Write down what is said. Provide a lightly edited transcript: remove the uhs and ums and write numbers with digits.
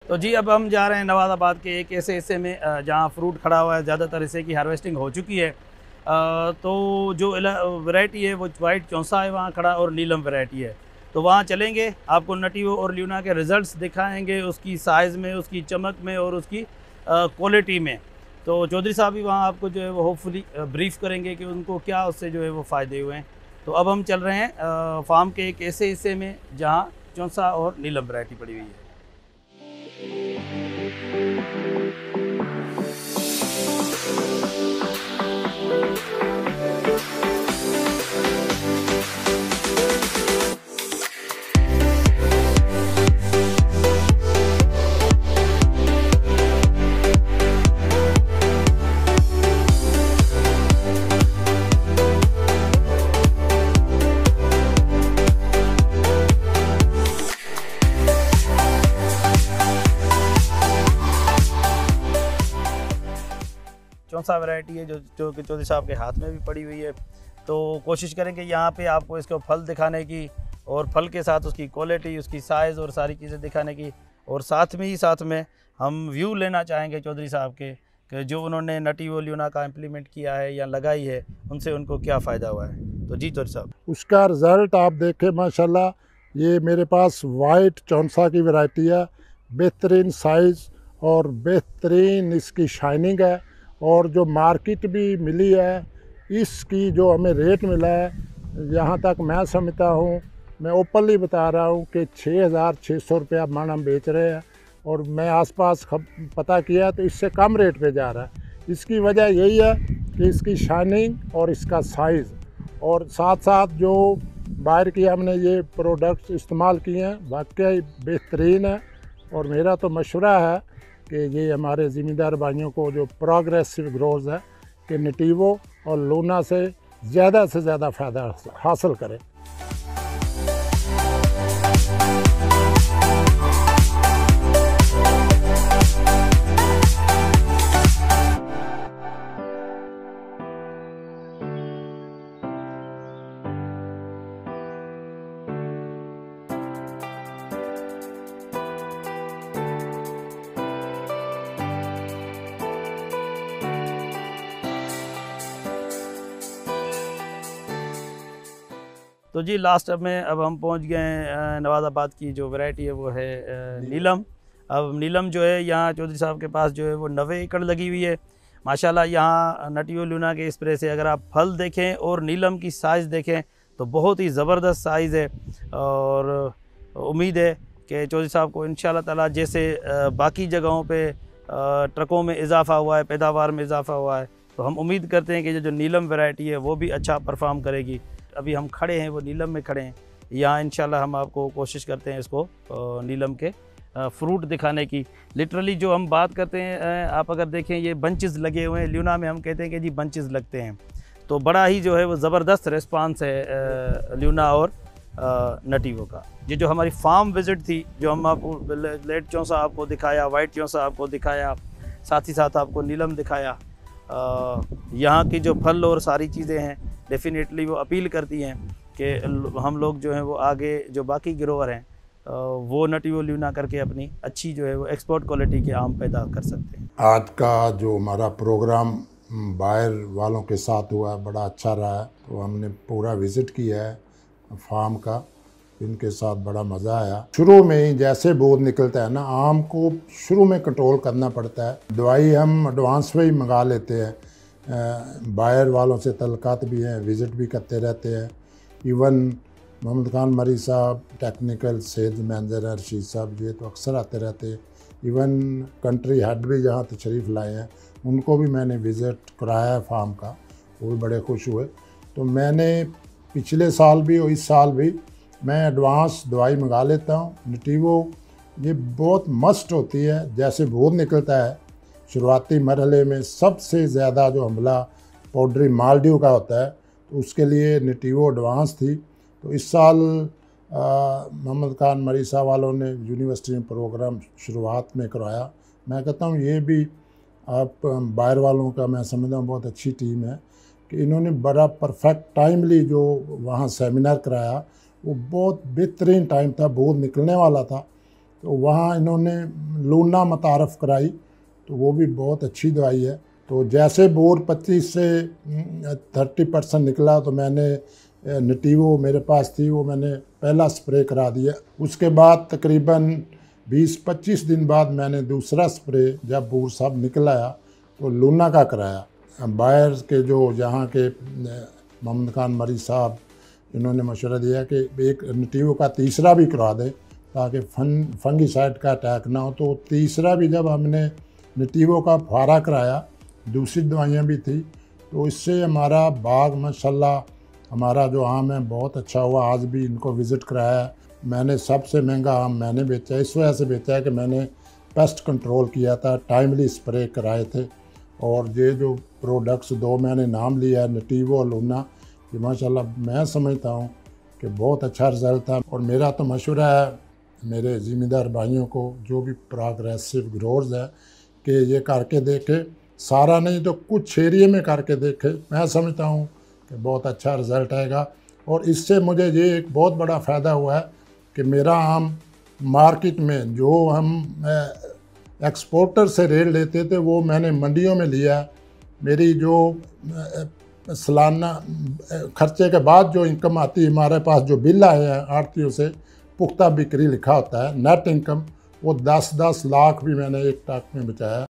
तो जी अब हम जा रहे हैं नवाज़ाबाद के एक ऐसे हिस्से में जहाँ फ्रूट खड़ा हुआ है, ज़्यादातर हिस्से की हार्वेस्टिंग हो चुकी है। तो जो वैरायटी है वो वाइट चौंसा है वहाँ खड़ा, और नीलम वैरायटी है। तो वहाँ चलेंगे, आपको नटीवो और ल्यूना के रिज़ल्ट्स दिखाएँगे, उसकी साइज़ में, उसकी चमक में और उसकी क्वालिटी में। तो चौधरी साहब भी वहाँ आपको जो है वो होपफुली ब्रीफ़ करेंगे कि उनको क्या उससे जो है वो फ़ायदे हुए हैं। तो अब हम चल रहे हैं फार्म के एक ऐसे हिस्से में जहाँ चौंसा और नीलम वैरायटी पड़ी हुई है। चौंसा वैरायटी है जो कि चौधरी साहब के हाथ में भी पड़ी हुई है। तो कोशिश करेंगे यहाँ पे आपको इसको फल दिखाने की, और फल के साथ उसकी क्वालिटी, उसकी साइज़ और सारी चीज़ें दिखाने की, और साथ में हम व्यू लेना चाहेंगे चौधरी साहब के कि जो उन्होंने नटीवो ल्यूना का इम्प्लीमेंट किया है या लगाई है, उनसे उनको क्या फ़ायदा हुआ है। तो जी चौधरी साहब। उसका रिज़ल्ट आप देखें माशाल्लाह। ये मेरे पास वाइट चौंसा की वैरायटी है, बेहतरीन साइज़ और बेहतरीन इसकी शाइनिंग है। और जो मार्केट भी मिली है, इसकी जो हमें रेट मिला है, यहाँ तक मैं समझता हूँ, मैं ओपनली बता रहा हूँ कि 6,600 रुपया मन हम बेच रहे हैं। और मैं आसपास पता किया तो इससे कम रेट पे जा रहा है। इसकी वजह यही है कि इसकी शाइनिंग और इसका साइज़, और साथ साथ जो बाहर की हमने ये प्रोडक्ट्स इस्तेमाल किए हैं वाकई बेहतरीन है। और मेरा तो मशवरा है कि ये हमारे ज़िम्मेदार भाइयों को जो प्रोग्रेसिव ग्रोथ है कि नटीवो और लूना से ज़्यादा फ़ायदा हासिल करें। तो जी लास्ट में अब हम पहुंच गए हैं नवाज़ाबाद की जो वैरायटी है वो है नीलम। अब नीलम जो है यहाँ चौधरी साहब के पास जो है वो 90 एकड़ लगी हुई है माशाल्लाह। यहाँ नटीवो ल्यूना के स्प्रे से अगर आप फल देखें और नीलम की साइज़ देखें तो बहुत ही ज़बरदस्त साइज़ है। और उम्मीद है कि चौधरी साहब को इंशाल्लाह ताला जैसे बाकी जगहों पे ट्रकों में इजाफ़ा हुआ है, पैदावार में इजाफ़ा हुआ है, तो हम उम्मीद करते हैं कि जो नीलम वैरायटी है वो भी अच्छा परफॉर्म करेगी। अभी हम खड़े हैं वो नीलम में खड़े हैं। यहाँ इंशाल्लाह हम आपको कोशिश करते हैं इसको नीलम के फ्रूट दिखाने की। लिटरली जो हम बात करते हैं, आप अगर देखें ये बंचेस लगे हुए हैं, ल्यूना में हम कहते हैं कि जी बंचेस लगते हैं। तो बड़ा ही जो है वो ज़बरदस्त रिस्पांस है ल्यूना और नटीवो का। ये जो हमारी फार्म विज़िट थी, जो हम आपको लेट चौंसा आपको दिखाया, वाइट चौंसा आपको दिखाया, साथ ही साथ आपको नीलम दिखाया, यहाँ की जो फल और सारी चीज़ें हैं डेफिनेटली वो अपील करती हैं कि हम लोग जो हैं वो आगे जो बाकी ग्रोवर हैं वो नटीवो ल्यूना करके अपनी अच्छी जो है वो एक्सपोर्ट क्वालिटी के आम पैदा कर सकते हैं। आज का जो हमारा प्रोग्राम बाहर वालों के साथ हुआ बड़ा अच्छा रहा है। तो हमने पूरा विज़िट किया है फार्म का, इनके साथ बड़ा मज़ा आया। शुरू में ही जैसे बोध निकलता है ना, आम को शुरू में कंट्रोल करना पड़ता है। दवाई हम एडवांस में ही मंगा लेते हैं, बाहर वालों से तल्लुकात भी हैं, विज़िट भी करते रहते हैं। इवन मोहम्मद खान मरी साहब टेक्निकल सेल्स मैनेजर हैं, रशीद साहब ये तो अक्सर आते रहते हैं। इवन कंट्री हेड भी जहाँ तशरीफ़ लाए हैं, उनको भी मैंने विज़िट कराया है फार्म का, वो भी बड़े खुश हुए। तो मैंने पिछले साल भी और इस साल भी मैं एडवांस दवाई मंगा लेता हूँ। नटीवो ये बहुत मस्ट होती है, जैसे बोध निकलता है शुरुआती मरहले में सबसे ज़्यादा जो हमला पाउडरी मालडीव का होता है, तो उसके लिए नटीवो एडवांस थी। तो इस साल मोहम्मद खान मरी साहब वालों ने यूनिवर्सिटी में प्रोग्राम शुरुआत में करवाया। मैं कहता हूँ ये भी आप बाहर वालों का मैं समझता हूँ बहुत अच्छी टीम है कि इन्होंने बड़ा परफेक्ट टाइमली जो वहाँ सेमिनार कराया, वो बहुत बेहतरीन टाइम था, बोध निकलने वाला था। तो वहाँ इन्होंने लूना मुतारफ़ कराई, तो वो भी बहुत अच्छी दवाई है। तो जैसे बोर 25 से 30% निकला तो मैंने नटीवो मेरे पास थी, वो मैंने पहला स्प्रे करा दिया। उसके बाद तकरीबन 20-25 दिन बाद मैंने दूसरा स्प्रे जब बोर सब निकल आया तो लूना का कराया। बाहर के जो यहाँ के मोहम्मद खान मरी साहब, इन्होंने मशवरा दिया कि एक नटीवो का तीसरा भी करा दें ताकि फंगीसाइड का अटैक ना हो। तो तीसरा भी जब हमने नटीवो का फुहारा कराया, दूसरी दवाइयाँ भी थी, तो इससे हमारा बाग माशाल्लाह, हमारा जो आम है बहुत अच्छा हुआ। आज भी इनको विज़िट कराया। मैंने सबसे महंगा आम मैंने बेचा, इस वजह से बेचा है कि मैंने पेस्ट कंट्रोल किया था, टाइमली स्प्रे कराए थे। और ये जो प्रोडक्ट्स दो मैंने नाम लिया है, नटीवो और लूना, ये माशाल्लाह मैं समझता हूँ कि बहुत अच्छा रिज़ल्ट था। और मेरा तो मशवरा है मेरे ज़िम्मेदार भाइयों को, जो भी प्रोग्रेसिव ग्रोअर्स है, कि ये करके देखे, सारा नहीं तो कुछ एरिए में करके देखे। मैं समझता हूँ कि बहुत अच्छा रिज़ल्ट आएगा। और इससे मुझे ये एक बहुत बड़ा फ़ायदा हुआ है कि मेरा आम मार्केट में जो हम एक्सपोर्टर से रेट लेते थे वो मैंने मंडियों में लिया। मेरी जो सालाना खर्चे के बाद जो इनकम आती है, हमारे पास जो बिल आए हैं आड़तियों से, पुख्ता बिक्री लिखा होता है, नेट इनकम, वो 10-10 लाख भी मैंने एक टाक में बचाया।